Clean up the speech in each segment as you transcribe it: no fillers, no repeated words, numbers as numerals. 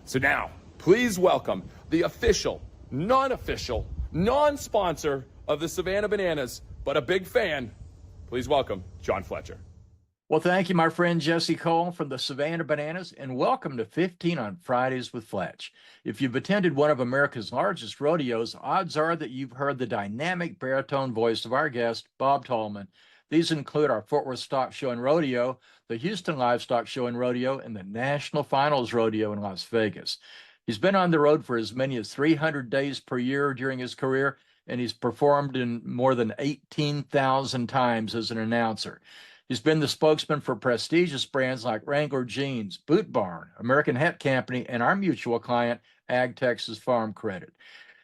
So now, please welcome the official, non-official, non-sponsor of the Savannah Bananas, but a big fan. Please welcome John Fletcher. Well, thank you, my friend Jesse Cole from the Savannah Bananas, and welcome to 15 on Fridays with Fletch. If you've attended one of America's largest rodeos, odds are that you've heard the dynamic baritone voice of our guest, Bob Tallman. These include our Fort Worth Stock Show and Rodeo, the Houston Livestock Show and Rodeo, and the National Finals Rodeo in Las Vegas. He's been on the road for as many as 300 days per year during his career, and he's performed in more than 18,000 times as an announcer. He's been the spokesman for prestigious brands like Wrangler Jeans, Boot Barn, American Hat Company, and our mutual client, Ag Texas Farm Credit.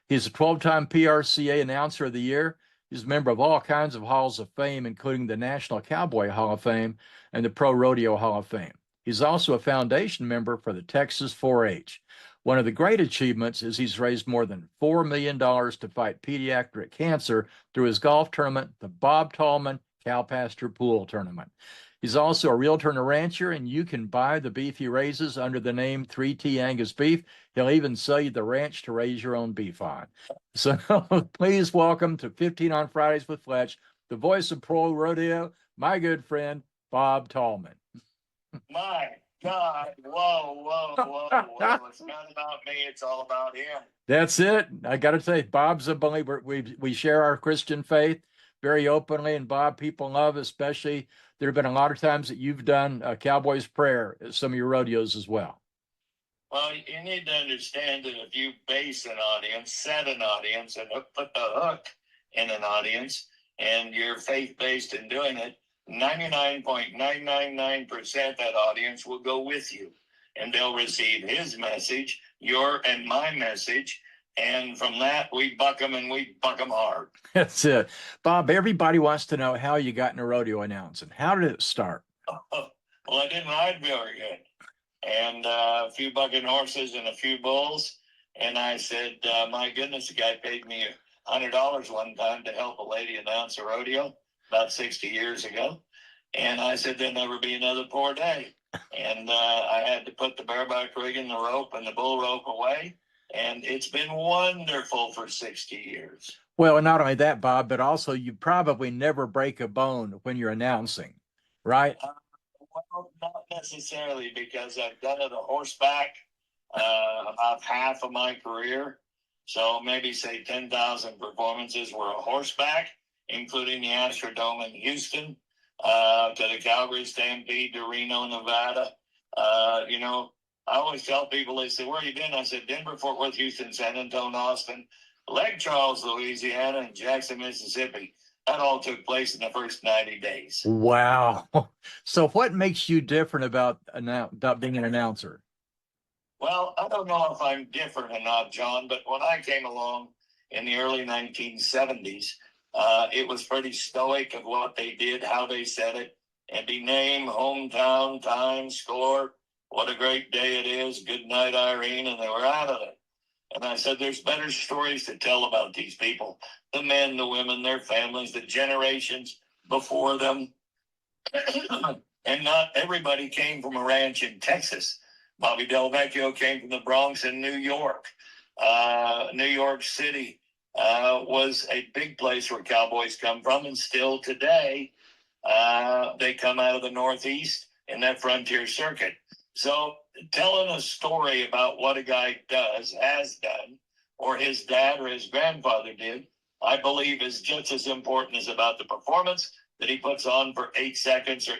He's a 12-time PRCA Announcer of the Year. He's a member of all kinds of halls of fame, including the National Cowboy Hall of Fame and the Pro Rodeo Hall of Fame. He's also a foundation member for the Texas 4-H. One of the great achievements is he's raised more than $4 million to fight pediatric cancer through his golf tournament, the Bob Tallman Cow Pasture Pool Tournament. He's also a realtor and a rancher, and you can buy the beef he raises under the name 3T Angus Beef. He'll even sell you the ranch to raise your own beef on. So please welcome to 15 on Fridays with Fletch, the voice of Pro Rodeo, my good friend, Bob Tallman. My God, whoa. It's not about me, it's all about him. That's it. I got to say, Bob's a believer. We share our Christian faith very openly, and Bob, people love, especially, there have been a lot of times that you've done a Cowboy's Prayer at some of your rodeos as well. Well, you need to understand that if you base an audience, set an audience, and put the hook in an audience, and you're faith-based in doing it, 99.999% that audience will go with you, and they'll receive his message, your and my message, and from that, we buck them, and we buck them hard. That's it. Bob, everybody wants to know how you got into rodeo announcing. How did it start? Well, I didn't ride very good. And a few bucking horses and a few bulls. And I said, my goodness, the guy paid me $100 one time to help a lady announce a rodeo about 60 years ago. And I said, there'll never be another poor day. And I had to put the bareback rig and the rope and the bull rope away. And it's been wonderful for 60 years. Well, and not only that, Bob, but also you probably never break a bone when you're announcing, right? Well, not necessarily, because I've done it a horseback about half of my career. So maybe say 10,000 performances were a horseback, including the Astrodome in Houston, to the Calgary Stampede, to Reno, Nevada. I always tell people, they say, where you been? I said, Denver, Fort Worth, Houston, San Antonio, Austin, Lake Charles, Louisiana, and Jackson, Mississippi. That all took place in the first 90 days. Wow. So what makes you different about being an announcer? Well, I don't know if I'm different or not, John, but when I came along in the early 1970s, it was pretty stoic of what they did, how they said it, and be name, hometown, time, score, what a great day it is, good night, Irene, and they were out of it. And I said, there's better stories to tell about these people, the men, the women, their families, the generations before them. And not everybody came from a ranch in Texas. Bobby Del Vecchio came from the Bronx in New York. New York City was a big place where cowboys come from, and still today, they come out of the Northeast in that frontier circuit. So telling a story about what a guy has done, or his dad or his grandfather did, I believe is just as important as about the performance that he puts on for 8 seconds or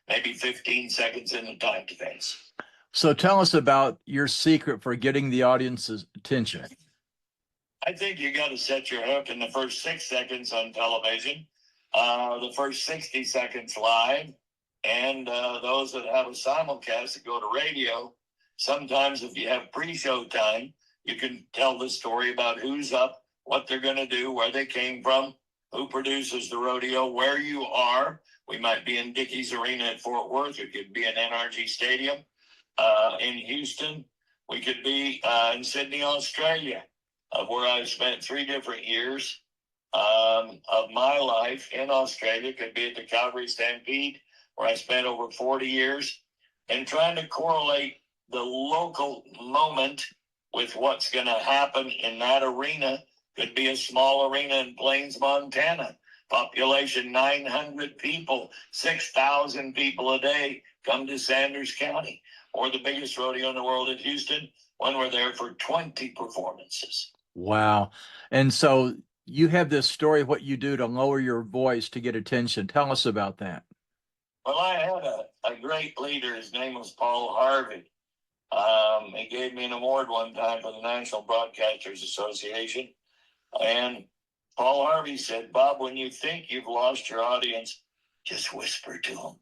maybe 15 seconds in the time defense. So tell us about your secret for getting the audience's attention. I think you got to set your hook in the first 6 seconds on television, the first 60 seconds live, and those that have a simulcast that go to radio. Sometimes if you have pre-show time, you can tell the story about who's up, what they're going to do, where they came from, who produces the rodeo, where you are. We might be in Dickies Arena at Fort Worth. It could be in NRG Stadium in Houston. We could be in Sydney, Australia, where I've spent 3 different years of my life in Australia. Could be at the Calgary Stampede, where I spent over 40 years, and trying to correlate the local moment with what's going to happen in that arena. Could be a small arena in Plains, Montana. Population 900 people, 6,000 people a day come to Sanders County. Or the biggest rodeo in the world at Houston, when we're there for 20 performances. Wow. And so you have this story, what you do to lower your voice to get attention. Tell us about that. Well, I had a great leader. His name was Paul Harvey. He gave me an award one time for the National Broadcasters Association. And Paul Harvey said, Bob, when you think you've lost your audience, just whisper to them.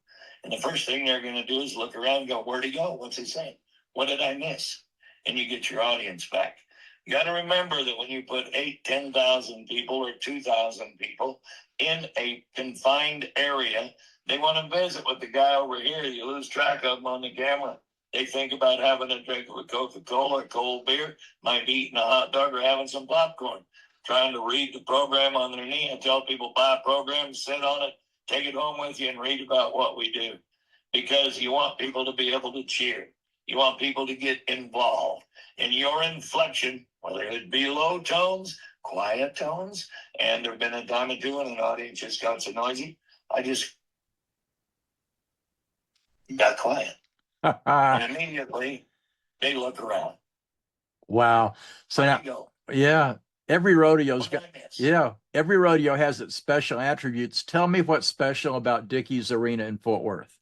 And the first thing they're going to do is look around and go, where'd he go? What's he saying? What did I miss? And you get your audience back. You got to remember that when you put 8,000, 10,000 people or 2,000 people in a confined area, they want to visit with the guy over here. You lose track of them on the camera. They think about having a drink of a Coca-Cola, a cold beer, might be eating a hot dog or having some popcorn, trying to read the program on their knee. I tell people, buy a program, sit on it, take it home with you and read about what we do, because you want people to be able to cheer. You want people to get involved. And your inflection, whether it be low tones, quiet tones, and there have been a time or two when an audience just got so noisy, I just got quiet. And immediately they look around. Wow. So Where'd now, he go? yeah, every rodeo's What got, did I miss? yeah, every rodeo has its special attributes. Tell me what's special about Dickies Arena in Fort Worth.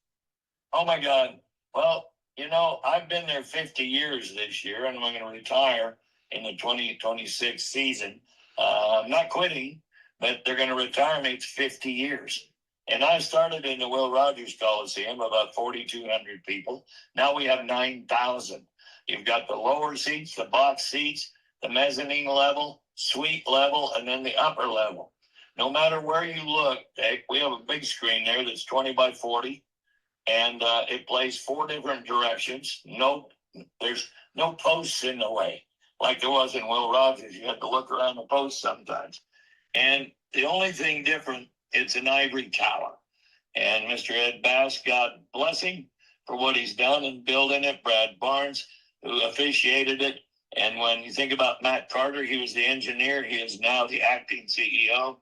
Oh my God. Well, you know, I've been there 50 years this year, and I'm going to retire in the 2026 season. I'm not quitting, but they're going to retire me. It's 50 years. And I started in the Will Rogers Coliseum, about 4,200 people. Now we have 9,000. You've got the lower seats, the box seats, the mezzanine level, suite level, and then the upper level. No matter where you look, Dave, we have a big screen there that's 20 by 40. And it plays 4 different directions. There's no posts in the way like there was in Will Rogers. You had to look around the post sometimes. And the only thing different, it's an ivory tower. And Mr. Ed Bass, God bless him for what he's done in building it. Brad Barnes, who officiated it. And when you think about Matt Carter, he was the engineer. He is now the acting CEO.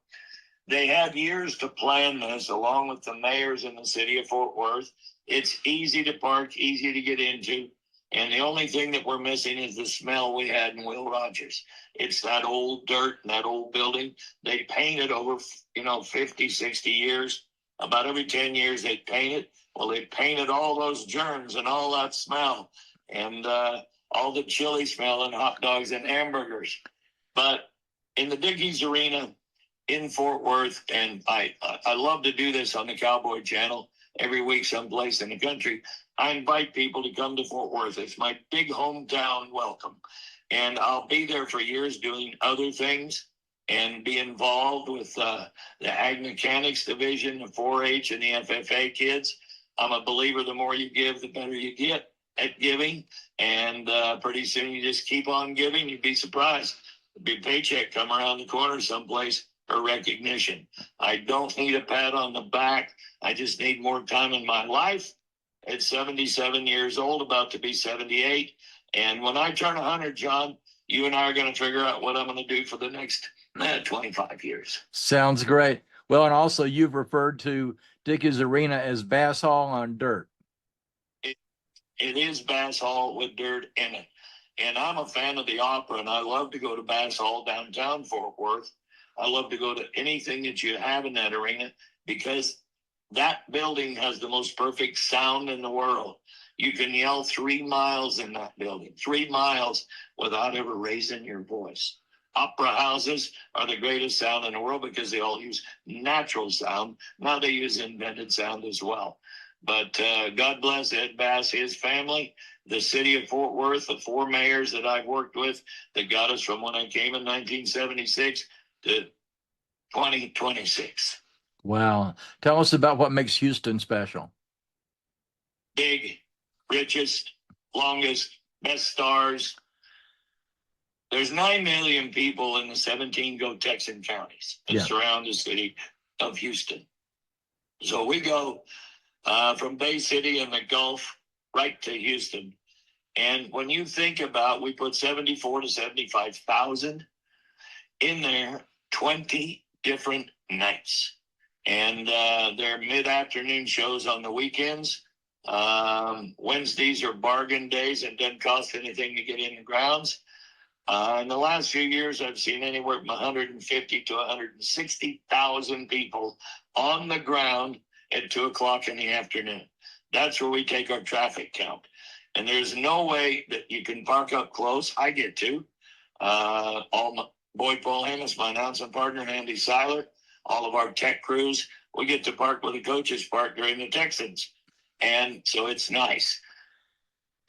They had years to plan this, along with the mayors in the city of Fort Worth. It's easy to park, easy to get into. And the only thing that we're missing is the smell we had in Will Rogers. It's that old dirt and that old building. They paint it over, 50, 60 years. About every 10 years they paint it. Well, they painted all those germs and all that smell and all the chili smell and hot dogs and hamburgers. But in the Dickies Arena in Fort Worth, and I love to do this on the Cowboy channel every week someplace in the country, I invite people to come to Fort Worth. It's my big hometown welcome. And I'll be there for years doing other things and be involved with the Ag Mechanics Division, the 4-H, and the FFA kids. I'm a believer the more you give, the better you get at giving. And pretty soon you just keep on giving. You'd be surprised. A big paycheck come around the corner someplace for recognition. I don't need a pat on the back. I just need more time in my life. At 77 years old, about to be 78. And when I turn 100, John, you and I are going to figure out what I'm going to do for the next 25 years. Sounds great. Well, and also you've referred to Dickies Arena as Bass Hall on dirt. It is Bass Hall with dirt in it. And I'm a fan of the opera, and I love to go to Bass Hall downtown Fort Worth. I love to go to anything that you have in that arena, because that building has the most perfect sound in the world. You can yell 3 miles in that building, 3 miles without ever raising your voice. Opera houses are the greatest sound in the world because they all use natural sound. Now they use invented sound as well. But God bless Ed Bass, his family, the city of Fort Worth, the 4 mayors that I've worked with that got us from when I came in 1976 to 2026. Wow. Tell us about what makes Houston special. Big, richest, longest, best stars. There's 9 million people in the 17 Go Texan counties that surround the city of Houston. So we go from Bay City and the Gulf right to Houston. And when you think about, we put 74 to 75,000 in there, 20 different nights. And they're mid-afternoon shows on the weekends. Wednesdays are bargain days and doesn't cost anything to get in the grounds. In the last few years, I've seen anywhere from 150 to 160,000 people on the ground at 2 o'clock in the afternoon. That's where we take our traffic count. And there's no way that you can park up close. I get to. Boyd Paul Hammis, my announcing partner, Andy Seiler, all of our tech crews, we get to park where the coaches park during the Texans. And so it's nice.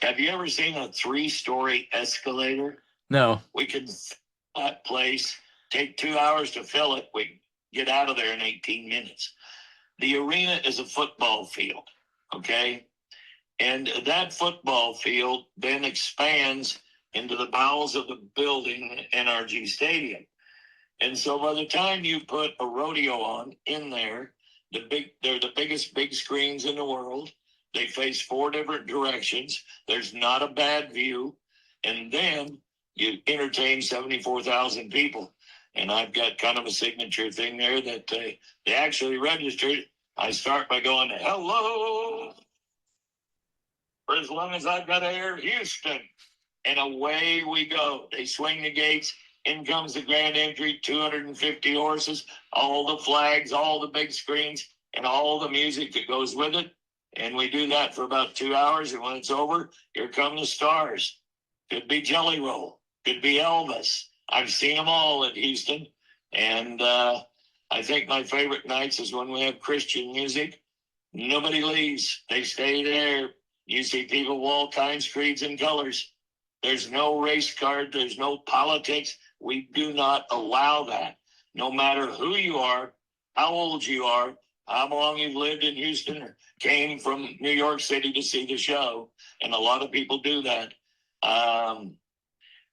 Have you ever seen a 3-story escalator? No. We could fill that place, take 2 hours to fill it. We get out of there in 18 minutes. The arena is a football field, okay? And that football field then expands into the bowels of the building, NRG Stadium. And so by the time you put a rodeo on in there, they're the biggest big screens in the world. They face 4 different directions. There's not a bad view. And then you entertain 74,000 people. And I've got kind of a signature thing there that they actually registered. I start by going, hello, for as long as I've got to hear Houston. And away we go. They swing the gates. In comes the grand entry, 250 horses, all the flags, all the big screens, and all the music that goes with it. And we do that for about 2 hours. And when it's over, here come the stars. Could be Jelly Roll. Could be Elvis. I've seen them all at Houston. And I think my favorite nights is when we have Christian music. Nobody leaves. They stay there. You see people of all kinds, creeds, and colors. There's no race card. There's no politics. We do not allow that. No matter who you are, how old you are, how long you've lived in Houston or came from New York City to see the show. And a lot of people do that.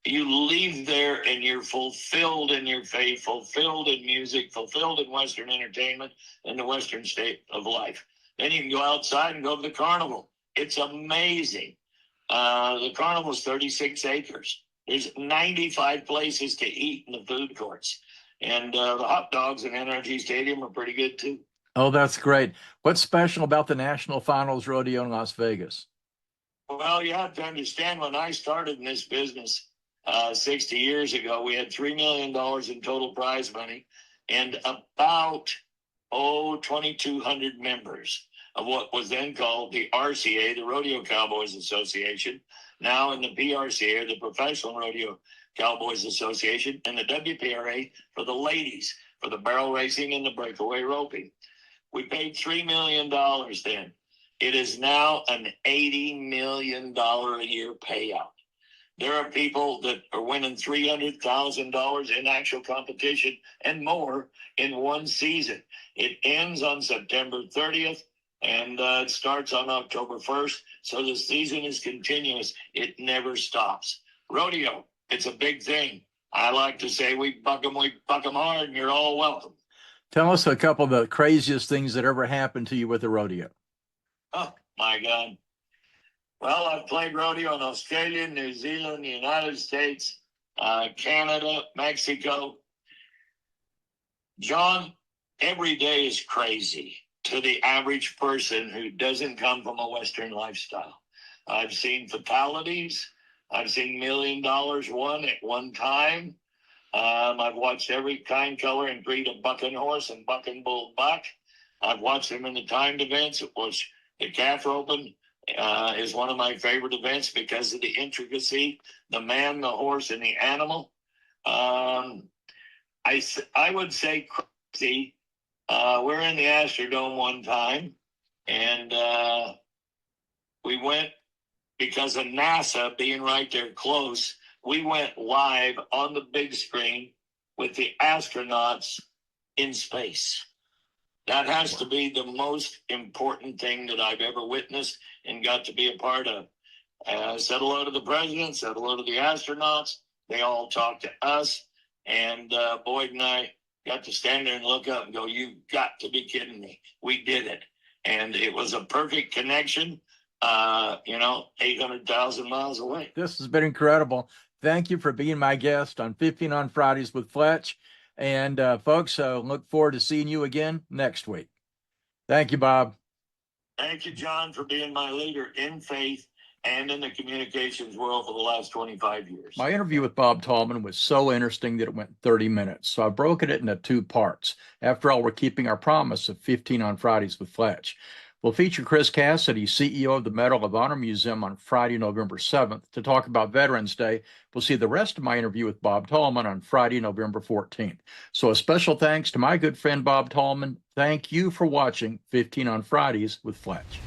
You leave there and you're fulfilled in your faith, fulfilled in music, fulfilled in Western entertainment and the Western state of life. Then you can go outside and go to the carnival. It's amazing. The carnival is 36 acres. There's 95 places to eat in the food courts. And the hot dogs in NRG Stadium are pretty good too. Oh, that's great. What's special about the National Finals Rodeo in Las Vegas? Well, you have to understand, when I started in this business 60 years ago, we had $3 million in total prize money and about 2,200 members of what was then called the RCA, the Rodeo Cowboys Association, now in the PRCA, the Professional Rodeo Cowboys Association, and the WPRA for the ladies, for the barrel racing and the breakaway roping. We paid $3 million then. It is now an $80 million a year payout. There are people that are winning $300,000 in actual competition and more in one season. It ends on September 30th and it starts on October 1st. So the season is continuous. It never stops. Rodeo, it's a big thing. I like to say we buck 'em hard, and you're all welcome. Tell us a couple of the craziest things that ever happened to you with the rodeo. Oh, my God. Well, I've played rodeo in Australia, New Zealand, the United States, Canada, Mexico. John, every day is crazy to the average person who doesn't come from a Western lifestyle. I've seen fatalities. I've seen $1 million won at one time. I've watched every kind, color, and breed of bucking horse and bucking bull buck. I've watched them in the timed events, which the calf roping is one of my favorite events because of the intricacy, the man, the horse, and the animal. I would say crazy. We're in the Astrodome one time, and we went, because of NASA being right there close, we went live on the big screen with the astronauts in space. That has to be the most important thing that I've ever witnessed and got to be a part of. Said hello to the president, said hello to the astronauts. They all talked to us. And Boyd and I got to stand there and look up and go, you've got to be kidding me. We did it. And it was a perfect connection. 800,000 miles away. This has been incredible. Thank you for being my guest on 15 on Fridays with Fletch. And folks, look forward to seeing you again next week. Thank you, Bob. Thank you, John, for being my leader in faith and in the communications world for the last 25 years. My interview with Bob Tallman was so interesting that it went 30 minutes. So I've broken it into 2 parts. After all, we're keeping our promise of 15 on Fridays with Fletch. We'll feature Chris Cassidy, CEO of the Medal of Honor Museum, on Friday, November 7th to talk about Veterans Day. We'll see the rest of my interview with Bob Tallman on Friday, November 14th. So a special thanks to my good friend Bob Tallman. Thank you for watching 15 on Fridays with Fletch.